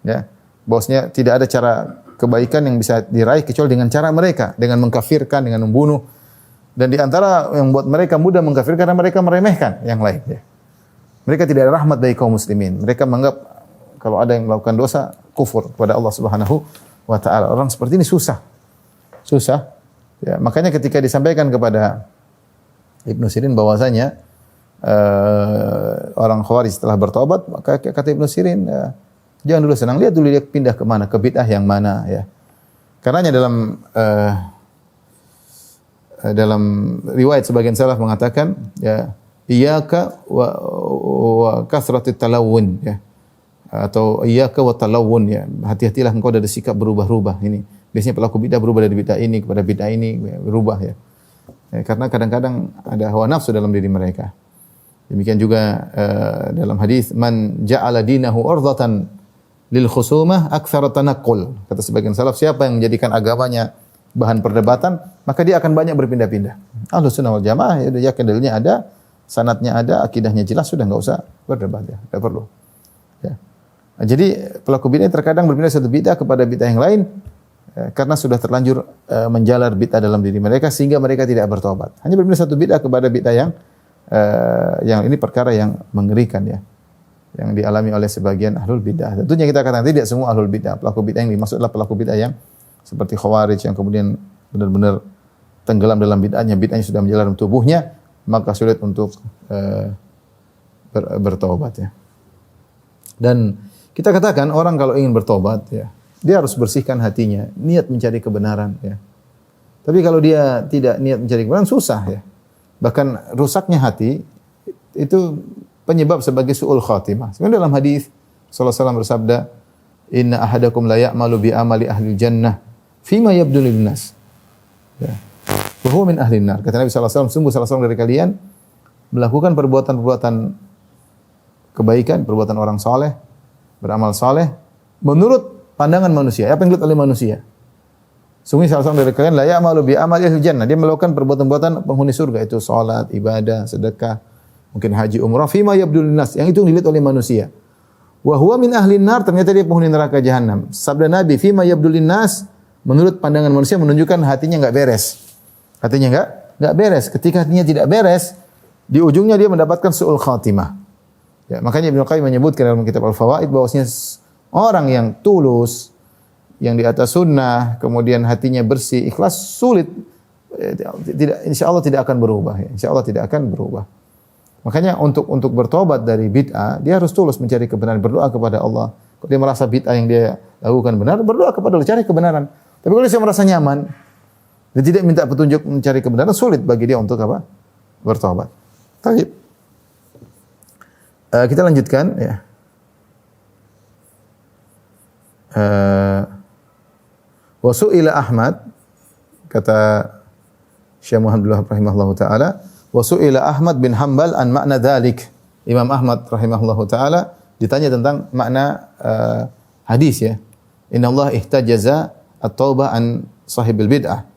Ya, bahwasanya tidak ada cara kebaikan yang bisa diraih kecuali dengan cara mereka, dengan mengkafirkan, dengan membunuh. Dan di antara yang buat mereka mudah mengkafirkan karena mereka meremehkan yang lain. Ya. Mereka tidak ada rahmat bagi kaum muslimin. Mereka menganggap kalau ada yang melakukan dosa kufur kepada Allah Subhanahu wa taala. Orang seperti ini susah. Ya, makanya ketika disampaikan kepada Ibnu Sirin bahwasanya orang Khawarij telah bertobat, maka kata Ibnu Sirin, jangan dulu senang, lihat dulu dia pindah ke mana, ke bid'ah yang mana ya. Karenanya dalam riwayat sebagian salaf mengatakan ya, iyyaka wa kasratit talawun ya, atau iyyaka wa talawun ya, hati-hatilah engkau dari sikap berubah-ubah ini. Biasanya pelaku bid'ah berubah dari bid'ah ini kepada bid'ah ini, berubah ya. Karena kadang-kadang ada hawa nafsu dalam diri mereka. Demikian juga dalam hadis, man ja'ala dinahu urdatan lil khusumah aktsara tanaqqul. Kata sebagian salaf, siapa yang menjadikan agamanya bahan perdebatan, maka dia akan banyak berpindah-pindah. Ahlus Sunnah wal Jamaah ya yakin dalilnya ada, sanadnya ada, akidahnya jelas, sudah enggak usah berdebat ya, enggak perlu. Ya. Nah, jadi pelaku bid'ah terkadang berpindah satu bid'ah kepada bid'ah yang lain karena sudah terlanjur menjalar bid'ah dalam diri mereka sehingga mereka tidak bertobat. Hanya berpindah satu bid'ah kepada bid'ah yang ini perkara yang mengerikan ya, yang dialami oleh sebagian ahlul bid'ah. Tentunya kita katakan tidak semua ahlul bid'ah. Pelaku bid'ah yang dimaksud adalah pelaku bid'ah yang seperti Khawarij yang kemudian benar-benar tenggelam dalam bid'ahnya sudah menjalar dalam tubuhnya, maka sulit untuk bertobat ya. Dan kita katakan orang kalau ingin bertobat ya, dia harus bersihkan hatinya, niat mencari kebenaran ya. Tapi kalau dia tidak niat mencari kebenaran susah ya. Bahkan rusaknya hati itu penyebab sebagai su'ul khatimah. Sebenarnya dalam hadis Rasulullah SAW bersabda, "Inna ahadakum la ya'malu bi amali ahli jannah fima yabdu lin-nas." Ya. Wa huwa min ahli nar. Kata Nabi SAW, sungguh salah seorang dari kalian melakukan perbuatan-perbuatan kebaikan, perbuatan orang saleh, beramal saleh menurut pandangan manusia. Apa yang dilihat oleh manusia? Sungguh salah seorang dari kalian la ya'malu bi amali ahli jannah. Dia melakukan perbuatan-perbuatan penghuni surga, itu salat, ibadah, sedekah, mungkin haji, umrah, fima yabdul nas, yang itu dilihat oleh manusia. Wa huwa min ahli nar, ternyata dia penghuni neraka jahanam. Sabda Nabi, fima yabdul nas, menurut pandangan manusia menunjukkan hatinya enggak beres. Hatinya enggak beres. Ketika hatinya tidak beres, di ujungnya dia mendapatkan su'ul khatimah. Ya, makanya Ibnu Qayyim menyebutkan dalam kitab Al-Fawaid bahwasanya orang yang tulus, yang di atas sunnah, kemudian hatinya bersih, ikhlas, sulit, insyaallah tidak akan berubah. Ya. Insyaallah tidak akan berubah. Makanya untuk bertobat dari bid'ah, dia harus tulus mencari kebenaran, berdoa kepada Allah. Kalau dia merasa bid'ah yang dia lakukan benar, berdoa kepada Allah, cari kebenaran. Tapi kalau dia merasa nyaman, dia tidak minta petunjuk mencari kebenaran, sulit bagi dia untuk apa? Bertobat. Baik. Kita lanjutkan ya. Wa su'ila Ahmad, kata Syekh Muhammad bin Wahab rahimahullahu taala, wa su'ila Ahmad bin Hanbal an makna dzalik. Imam Ahmad rahimahullahu taala ditanya tentang makna hadis ya. Innallaha ihtajaza at-taubah an sahibil bid'ah.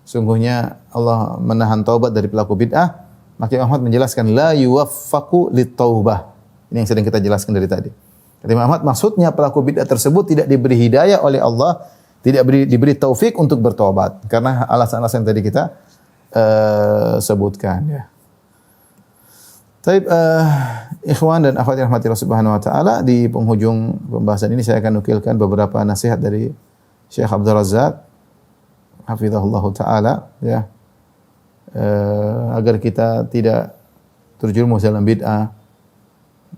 Sungguhnya Allah menahan taubat dari pelaku bid'ah. Maka Imam Ahmad menjelaskan la yuwaffaqu lit-taubah. Ini yang sedang kita jelaskan dari tadi. Kata Imam Ahmad, maksudnya pelaku bid'ah tersebut tidak diberi hidayah oleh Allah, tidak diberi taufik untuk bertobat karena alasan-alasan yang tadi kita sebutkan ya. Taib ikhwan dan akhwat yang rahmati Allah Subhanahu wa taala, di penghujung pembahasan ini saya akan nukilkan beberapa nasihat dari Syekh Abdul Razzaq hafizahullah taala ya. Agar kita tidak terjerumus dalam bid'ah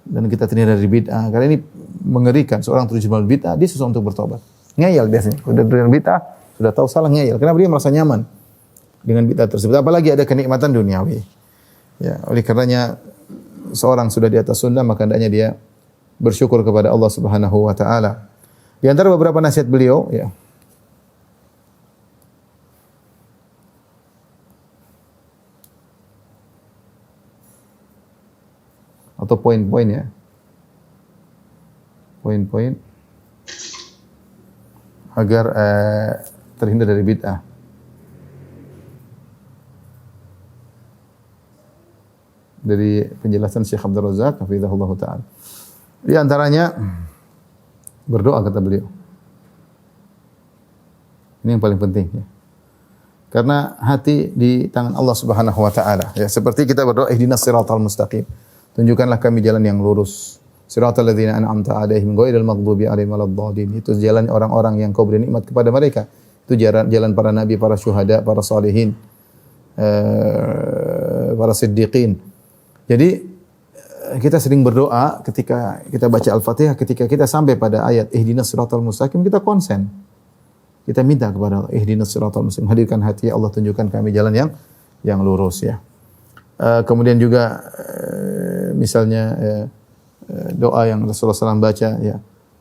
dan kita terhindar dari bid'ah. Karena ini mengerikan, seorang terjerumus dalam bid'ah, dia susah untuk bertobat. Ngeyel biasanya. Sudah dalam bid'ah, sudah tahu salah ngeyel. Kenapa dia merasa nyaman dengan bid'ah tersebut? Apalagi ada kenikmatan duniawi. Ya, oleh karenanya seorang sudah di atas sunnah maka hendaknya dia bersyukur kepada Allah Subhanahu wa taala. Di antara beberapa nasihat beliau, ya. Atau poin-poin ya. Poin-poin agar terhindar dari bid'ah. Dari penjelasan Syekh Abdul Razak hafizahullah taala. Di antaranya berdoa kata beliau. Ini yang paling penting ya. Karena hati di tangan Allah Subhanahu wa taala ya, seperti kita berdoa ihdinas siratal mustaqim. Tunjukkanlah kami jalan yang lurus. Siratal ladzina an'amta 'alaihim ghairil maghdubi 'alaihim waladdallin. Itu jalan orang-orang yang kau beri nikmat kepada mereka. Itu jalan para nabi, para syuhada, para salihin, para siddiqin. Jadi kita sering berdoa ketika kita baca Al-Fatihah, ketika kita sampai pada ayat ihdinas siratal mustaqim, kita konsen. Kita minta kepada Allah, ihdinas siratal mustaqim, hadirkan hati ya Allah, tunjukkan kami jalan yang lurus ya. Kemudian juga misalnya doa yang Rasulullah SAW baca ya,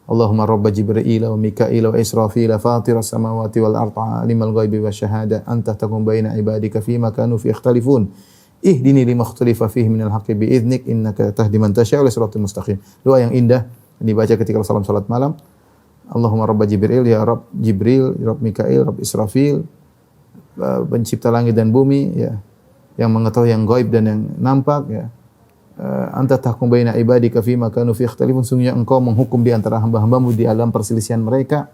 Allahumma rabba Jibril wa Mika'il wa Israfil fatiras samawati wal arda alimal ghaibi wasyahada anta tahkum baina ibadika fima kanu fi ikhtalifun ihdini lima ikhtalifa fihi minal haqqi bi idnik innaka tahdi man tasya'u ila siratal mustaqim. Doa yang indah dibaca ketika salat malam. Allahumma rabba Jibril, ya Rabb Jibril, Rabb Mika'il, Rabb Israfil, pencipta langit dan bumi ya, yang mengetahui yang gaib dan yang nampak ya. Anta tahkum baina ibadika fima kanu fi ikhtalifun, sungguhnya engkau menghukum di antara hamba-hambamu di alam perselisihan mereka.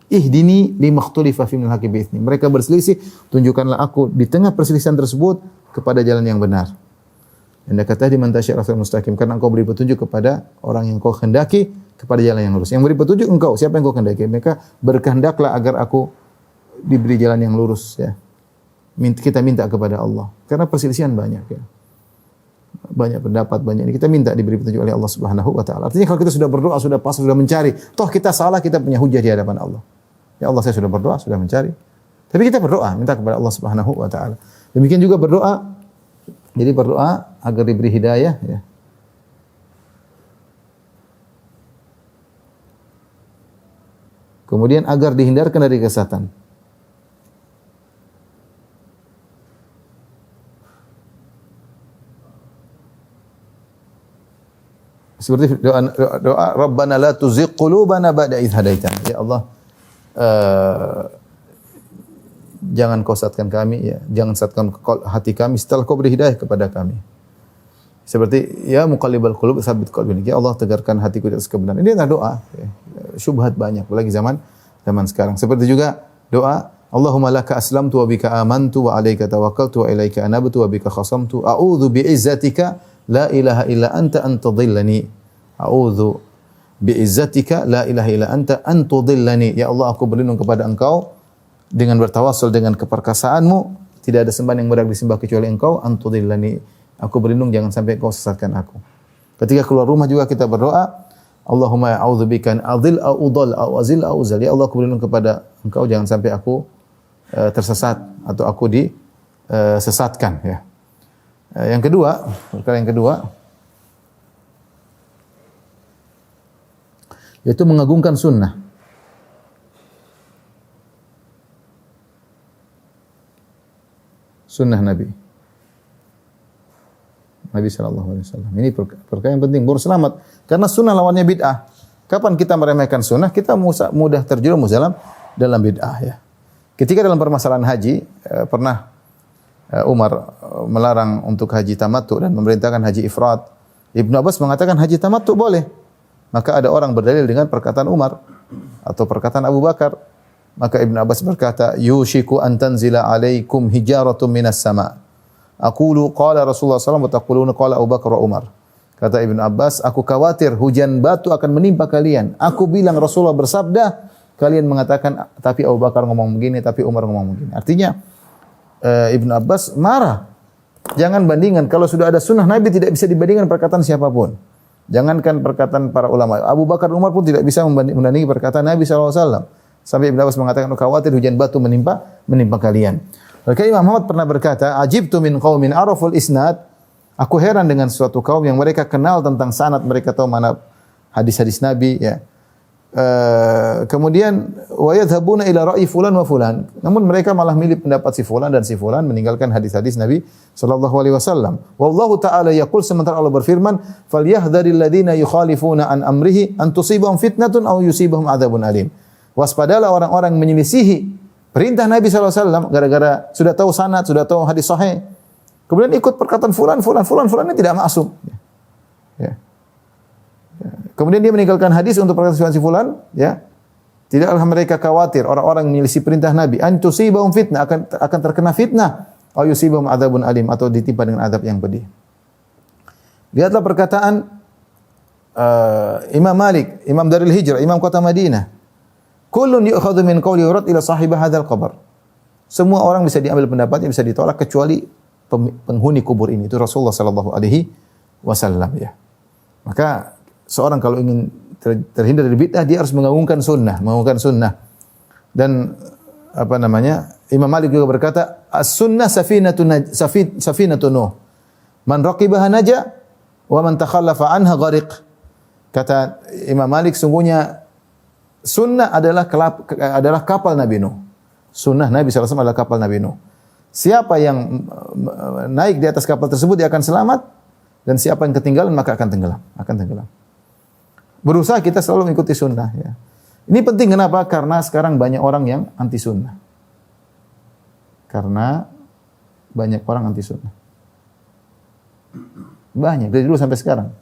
Ihdini lima ikhtalifa fi minal haqqi bi idnik. Mereka berselisih, tunjukkanlah aku di tengah perselisihan tersebut kepada jalan yang benar. Innaka tahdi man tasya'u ila siratal mustaqim, karena engkau beri petunjuk kepada orang yang kau kehendaki kepada jalan yang lurus. Yang beri petunjuk engkau, siapa yang kau kehendaki? Maka berkehendaklah agar aku diberi jalan yang lurus ya. Kita minta kepada Allah karena perselisihan banyak ya. Banyak pendapat, banyak ini. Kita minta diberi petunjuk oleh Allah Subhanahu wa taala. Artinya kalau kita sudah berdoa, sudah pasrah, sudah mencari, toh kita salah, kita punya hujah di hadapan Allah. Ya Allah, saya sudah berdoa, sudah mencari. Tapi kita berdoa, minta kepada Allah Subhanahu wa taala. Demikian juga berdoa, jadi berdoa agar diberi hidayah ya. Kemudian agar dihindarkan dari kesesatan. Seperti doa Rabbana la tuzigh qulubana ba'da idh hadaitana. Ya Allah, jangan kau sesatkan kami ya, jangan sesatkan hati kami setelah kau beri hidayah kepada kami. Seperti ya muqallibal qulub tsabbit qalbi. Ya Allah, tegarkan hatiku di atas kebenaran. Ini adalah doa ya. Syubhat banyak apalagi zaman sekarang. Seperti juga doa Allahumma laka aslamtu wa bika amantu wa alaika tawakkaltu wa ilaika anabtu wa bika khasamtu a'udzu bi'izzatika la ilaha illa anta an tudhillani. A'udzu bi'izzatika la ilaha illa anta an tudhillani. Ya Allah, aku berlindung kepada Engkau dengan bertawassul dengan keperkasaanmu, tidak ada sembahan yang berhak disembah kecuali Engkau, an tudhillani. Aku berlindung jangan sampai Engkau sesatkan aku. Ketika keluar rumah juga kita berdoa, Allahumma a'udzubika an adhil au udhal au azil au uzal. Ya Allah, aku berlindung kepada Engkau jangan sampai aku tersesat atau aku disesatkan ya. Yang kedua, perkara yang kedua yaitu mengagungkan sunnah. Sunnah Nabi sallallahu alaihi wasallam. Ini perkara yang penting, baru selamat. Karena sunnah lawannya bid'ah. Kapan kita meremehkan sunnah, kita mudah terjerumus dalam bid'ah ya. Ketika dalam permasalahan haji, pernah Umar melarang untuk haji tamattu dan memerintahkan haji ifrad. Ibnu Abbas mengatakan haji tamattu boleh. Maka ada orang berdalil dengan perkataan Umar atau perkataan Abu Bakar. Maka Ibnu Abbas berkata, "Yushiku an tanzila alaikum hijaratun minas sama." Aqulu qala Rasulullah sallallahu alaihi wasallam wa taquluna qala Abu Bakar wa Umar. Kata Ibnu Abbas, aku khawatir hujan batu akan menimpa kalian. Aku bilang Rasulullah bersabda, kalian mengatakan tapi Abu Bakar ngomong begini, tapi Umar ngomong begini. Artinya Ibnu Abbas marah Jangan bandingkan. Kalau sudah ada sunnah Nabi tidak bisa dibandingkan perkataan siapapun. Jangankan perkataan para ulama. Abu Bakar Umar pun tidak bisa membandingi perkataan Nabi SAW. Sampai Ibn Abbas mengatakan, khawatir hujan batu menimpa kalian. Maka Imam Ahmad pernah berkata, ajibtu min qaumin araful isnad. Aku heran dengan suatu kaum yang mereka kenal tentang sanad, mereka tahu mana hadis-hadis Nabi, ya. Kemudian wa yadhhabuna ila ra'i fulan wa fulan. Namun mereka malah milih pendapat si fulan dan si fulan, meninggalkan hadis-hadis Nabi sallallahu alaihi wasallam. Wallahu ta'ala yaqul, sementara Allah berfirman, falyahdharil ladzina yukhalifuna an amrihi an tusibahum fitnatun aw yusibahum adzabun alim. Waspadalah orang-orang yang menyelisihi perintah Nabi sallallahu alaihi wasallam gara-gara sudah tahu sanad, sudah tahu hadis sahih. Kemudian ikut perkataan fulan ini tidak maksum. Ya. Kemudian dia meninggalkan hadis untuk perkataan si fulan, ya. Tidaklah mereka khawatir orang-orang menyelisih perintah Nabi, an tusibahum fitnah, akan terkena fitnah, aw yusibahum adzabun alim, atau ditimpa dengan azab yang pedih. Lihatlah perkataan Imam Malik, Imam Darul Hijrah, Imam kota Madinah. Kullun yu'khadhu min qawli yurad ila sahibah hadzal qabr. Semua orang bisa diambil pendapatnya, bisa ditolak kecuali penghuni kubur ini. Itu Rasulullah sallallahu alaihi wasallam, ya. Maka seorang kalau ingin terhindar dari bid'ah, dia harus mengagungkan sunnah. Dan Imam Malik juga berkata, as-sunnah safinatun Nuh. Man raqibaha naja wa man takhallafa anha ghariq. Kata Imam Malik, sungguhnya sunnah adalah kapal Nabi Nuh. Sunnah Nabi sallallahu alaihi wasallam adalah kapal Nabi Nuh. Siapa yang naik di atas kapal tersebut dia akan selamat, dan siapa yang ketinggalan maka akan tenggelam. Berusaha kita selalu mengikuti sunnah, ya. Ini penting, kenapa? Karena sekarang banyak orang yang anti sunnah. Banyak dari dulu sampai sekarang.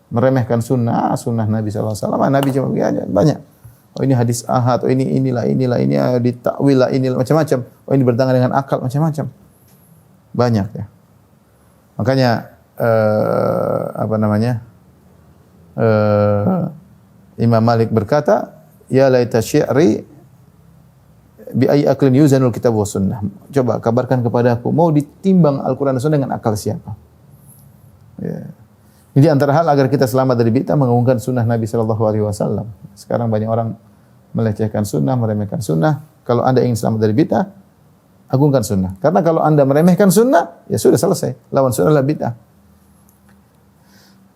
Meremehkan sunnah Nabi sallallahu alaihi wasallam. Nabi cuma banyak. Oh ini hadis ahad, oh ini ditakwil lah, ini macam-macam. Oh ini bertentangan dengan akal, macam-macam. Banyak, ya. Makanya Imam Malik berkata, ya laita syi'ri bi ayyi aqlin yuzanul kitab wa sunnah. Coba kabarkan kepadaku, mau ditimbang Al-Qur'an dan Sunnah dengan akal siapa? Ya. Jadi antara hal agar kita selamat dari bid'ah, mengagungkan sunnah Nabi sallallahu alaihi wasallam. Sekarang banyak orang melecehkan sunnah, meremehkan sunnah. Kalau Anda ingin selamat dari bid'ah, agungkan sunnah. Karena kalau Anda meremehkan sunnah, ya sudah selesai. Lawan sunnah adalah bid'ah.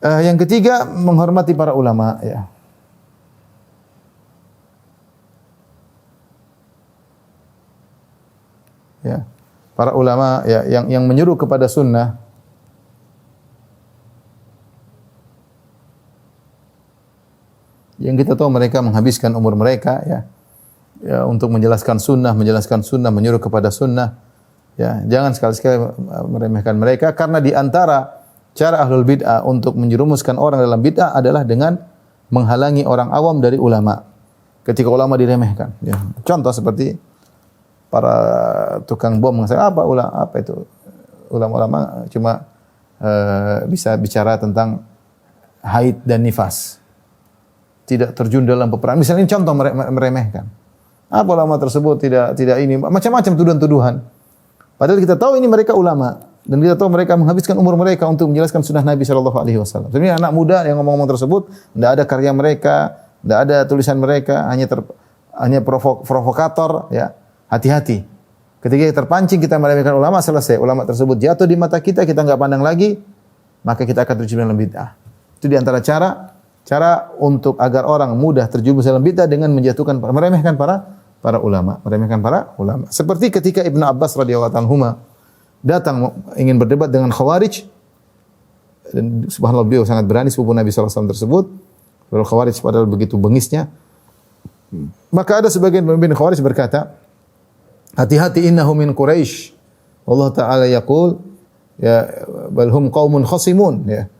Yang ketiga, menghormati para ulama, ya. Ya. Para ulama, ya, yang menyuruh kepada sunnah, yang kita tahu mereka menghabiskan umur mereka, ya untuk menjelaskan sunnah, menyuruh kepada sunnah. Ya, jangan sekali-sekali meremehkan mereka, karena di antara cara ahlul bid'ah untuk menjerumuskan orang dalam bid'ah adalah dengan menghalangi orang awam dari ulama. Ketika ulama diremehkan, ya. Contoh seperti para tukang bom mengatakan apa itu ulama-ulama cuma bisa bicara tentang haid dan nifas, tidak terjun dalam peperangan. Misalnya ini contoh meremehkan. Apa ulama tersebut tidak ini, macam-macam tuduhan-tuduhan. Padahal kita tahu ini mereka ulama, dan kita tahu mereka menghabiskan umur mereka untuk menjelaskan sunnah Nabi sallallahu alaihi wasallam. Sebenarnya anak muda yang ngomong-ngomong tersebut, tidak ada karya mereka, tidak ada tulisan mereka, hanya provokator, ya. Hati-hati. Ketika terpancing kita meremehkan ulama, selesai. Ulama tersebut jatuh di mata kita enggak pandang lagi, maka kita akan terjun dalam bid'ah. Itu di antara cara untuk agar orang mudah terjerumus dalam bid'ah dengan meremehkan para ulama. Seperti ketika Ibnu Abbas radhiyallahu anhuma datang ingin berdebat dengan Khawarij, dan subhanallah beliau sangat berani, sepupu Nabi sallallahu alaihi wasallam tersebut. Lalu Khawarij padahal begitu bengisnya. Maka ada sebagian pemimpin Khawarij berkata, hati-hati, innahu min Quraisy. Allah Ta'ala yaqul, ya bal hum qaumun khasimun, ya.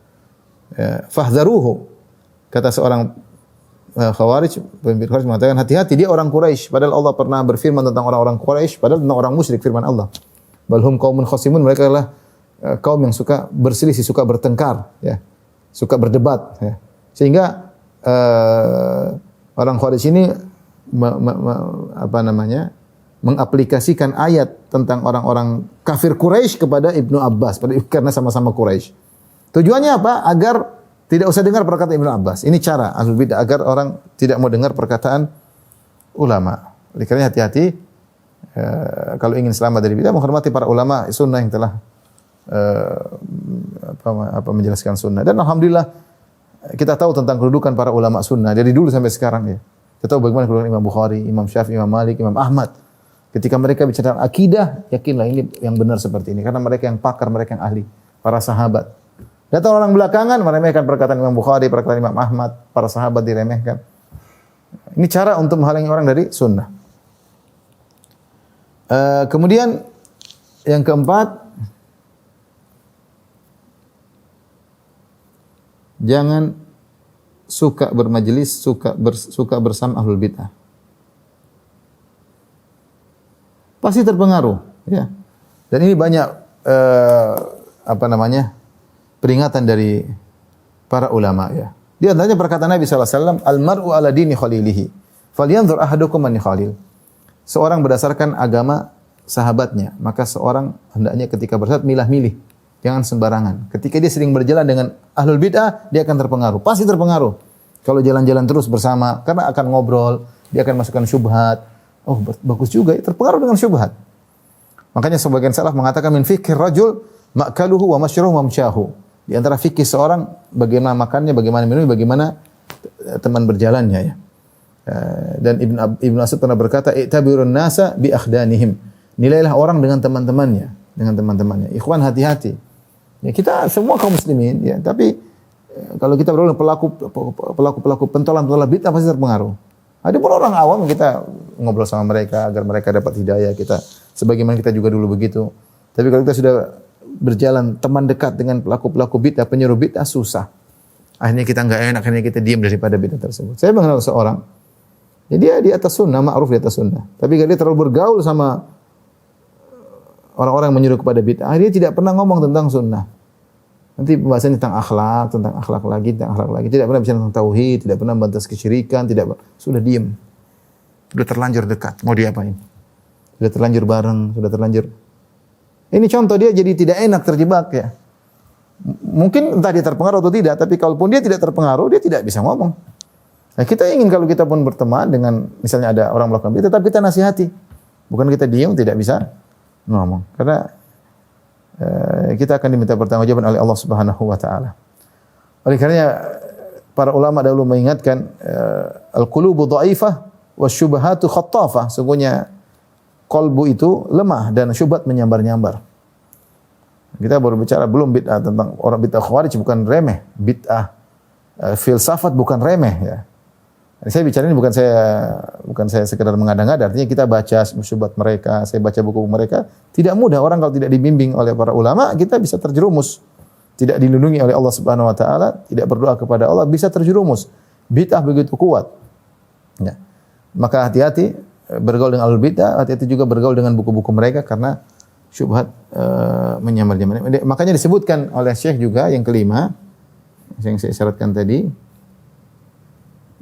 Fahdharuhu. Kata seorang Khawarij, pemimpin Khawarij mengatakan, hati-hati, dia orang Quraisy. Padahal Allah pernah berfirman tentang orang-orang Quraisy, padahal tentang orang musyrik, firman Allah. Bal hum qaumun khasimun, mereka adalah kaum yang suka berselisih, suka bertengkar, ya. Suka berdebat, ya. Sehingga orang Khawarij ini mengaplikasikan ayat tentang orang-orang kafir Quraisy kepada Ibnu Abbas karena sama-sama Quraisy. Tujuannya apa? Agar tidak usah dengar perkataan Ibnu Abbas. Ini cara ahlul bidah agar orang tidak mau dengar perkataan ulama. Oleh karena hati-hati kalau ingin selamat dari bidah, menghormati para ulama sunnah yang telah menjelaskan sunnah. Dan alhamdulillah kita tahu tentang kedudukan para ulama sunnah dari dulu sampai sekarang ya. Kita tahu bagaimana kedudukan Imam Bukhari, Imam Syafi'i, Imam Malik, Imam Ahmad. Ketika mereka bicara akidah, yakinlah ini yang benar seperti ini karena mereka yang pakar, mereka yang ahli, para sahabat. Datang orang belakangan meremehkan perkataan Imam Bukhari, perkataan Imam Ahmad, para sahabat diremehkan. Ini cara untuk menghalangi orang dari sunnah. Kemudian yang keempat, jangan suka bermajelis, suka bersama ahlul bid'ah. Pasti terpengaruh, ya. Dan ini banyak peringatan dari para ulama, ya. Di antaranya perkataan Nabi sallallahu alaihi wasallam, "Al-mar'u ala dini khalilihi, falyanzur ahadukum man khalil." Seorang berdasarkan agama sahabatnya, maka seorang hendaknya ketika bersahabat milah-milih, jangan sembarangan. Ketika dia sering berjalan dengan ahlul bid'ah, dia akan terpengaruh, pasti terpengaruh. Kalau jalan-jalan terus bersama, karena akan ngobrol, dia akan masukkan syubhat. Oh, bagus juga, terpengaruh dengan syubhat. Makanya sebagian salaf mengatakan min fikir rajul ma'kaluhu wa masyruhu wa mamsyahu. Di antara fikih seorang bagaimana makannya, bagaimana minumnya, bagaimana teman berjalannya, ya. Dan Ibnu Asad pernah berkata, "I'tabirun nasa bi akhdanihim." Nilailah orang dengan teman-temannya. Ikhwan, hati-hati. Ya, kita semua kaum muslimin, ya, tapi kalau kita bergaul dengan pelaku pentolan bid'ah pasti terpengaruh. Ada pun orang awam kita ngobrol sama mereka agar mereka dapat hidayah, kita sebagaimana kita juga dulu begitu. Tapi kalau kita sudah berjalan teman dekat dengan pelaku bid'ah, penyuruh bid'ah, susah. Akhirnya kita enggak enak, akhirnya kita diam daripada bid'ah tersebut. Saya mengenal seorang, ya dia di atas sunnah, ma'ruf di atas sunnah. Tapi kalau dia terlalu bergaul sama orang-orang yang menyuruh kepada bid'ah, dia tidak pernah ngomong tentang sunnah. Nanti pembahasannya tentang akhlak lagi. Tidak pernah bicara tentang tauhid, tidak pernah membantah kesyirikan, sudah diam. Sudah terlanjur dekat, mau diapain? Sudah terlanjur bareng, sudah terlanjur. Ini contoh dia jadi tidak enak, terjebak, ya. Mungkin entah dia terpengaruh atau tidak, tapi kalaupun dia tidak terpengaruh, dia tidak bisa ngomong. Nah, kita ingin kalau kita pun berteman dengan misalnya ada orang melakukan bid'ah, tetap kita nasihati. Bukan kita diam tidak bisa ngomong. Karena kita akan diminta pertanggungjawaban oleh Allah Subhanahu wa taala. Oleh karenanya para ulama dahulu mengingatkan al-qulubu dhaifah wasyubhatu khattafah. Sungguhnya kalbu itu lemah dan syubhat menyambar-nyambar. Kita baru bicara belum bid'ah tentang orang bid'ah khawarij bukan remeh, bid'ah filsafat bukan remeh, ya. Saya bicara ini bukan saya sekedar mengada-ngada, artinya kita baca syubhat mereka, saya baca buku mereka, tidak mudah orang kalau tidak dibimbing oleh para ulama, kita bisa terjerumus. Tidak dilindungi oleh Allah Subhanahu wa taala, tidak berdoa kepada Allah, bisa terjerumus. Bid'ah begitu kuat. Ya. Maka hati-hati bergaul dengan ahlul bid'ah, hati-hati juga bergaul dengan buku-buku mereka karena syubhat menyamar-nyamar. Makanya disebutkan oleh Syekh juga yang kelima yang saya syaratkan tadi,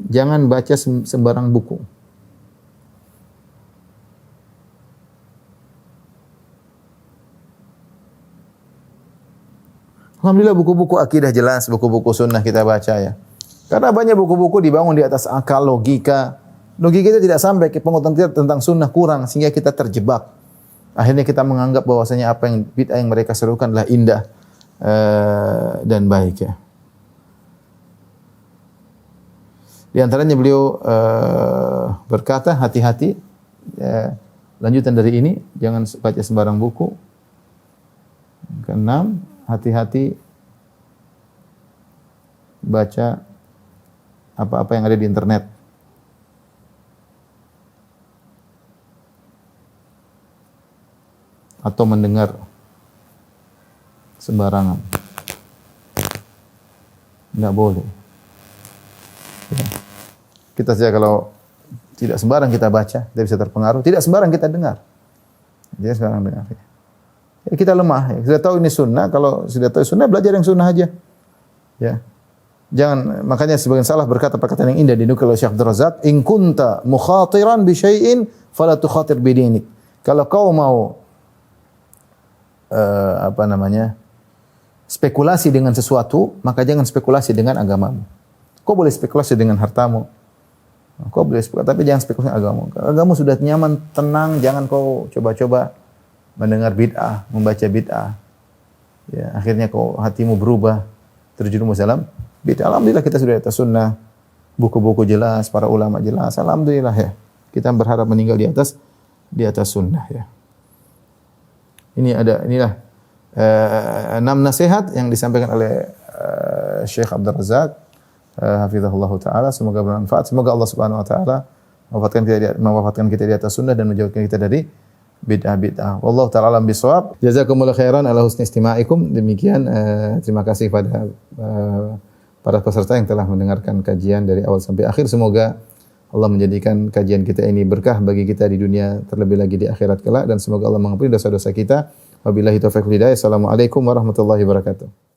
jangan baca sembarang buku. Alhamdulillah buku-buku akidah jelas, buku-buku sunnah kita baca, ya. Karena banyak buku-buku dibangun di atas akal, logika. Logika kita tidak sampai ke pengetahuan tentang sunnah kurang sehingga kita terjebak. Akhirnya kita menganggap bahwasanya apa yang bid'ah yang mereka serukan adalah indah dan baik, ya. Di antaranya beliau berkata, hati-hati, ya, lanjutan dari ini, jangan baca sembarang buku. Keenam, hati-hati baca apa-apa yang ada di internet. Atau mendengar sembarangan. Tidak boleh. Ya. Kita saja kalau tidak sembarang kita baca, tidak bisa terpengaruh. Tidak sembarang kita dengar. Tidak sembarang dengar. Ya, kita lemah. Ya. Sudah tahu ini sunnah, kalau sudah tahu sunnah, belajar yang sunnah aja. Ya. Jangan, makanya sebagian salaf berkata perkataan yang indah dinukil oleh Syekh Abdul Razak, "In kunta mukhatiran bi syai'in fala tukhatir bi dinik." Kalau kau mau spekulasi dengan sesuatu, maka jangan spekulasi dengan agamamu. Kau boleh spekulasi dengan hartamu. Kau boleh spekulasi, tapi jangan spekulasi dengan agamamu. Agamamu sudah nyaman, tenang, jangan kau coba-coba mendengar bid'ah, membaca bid'ah. Ya, akhirnya kau hatimu berubah, terjerumus dalam bid'ah. Alhamdulillah kita sudah di atas sunnah. Buku-buku jelas, para ulama jelas. Alhamdulillah ya. Kita berharap meninggal di atas sunnah ya. Inilah 6 nasihat yang disampaikan oleh Syekh Abdul Razak hafizahullah taala, semoga bermanfaat. Semoga Allah Subhanahu wa taala mewafatkan kita di atas sunnah dan menjauhkan kita dari bid'ah. Wallahu taala alam bisawab. Jazakumullahu khairan ala husni istima'ikum. Demikian terima kasih pada para peserta yang telah mendengarkan kajian dari awal sampai akhir. Semoga Allah menjadikan kajian kita ini berkah bagi kita di dunia, terlebih lagi di akhirat kelak, dan semoga Allah mengampuni dosa-dosa kita. Wabillahi taufiq wal hidayah. Assalamualaikum warahmatullahi wabarakatuh.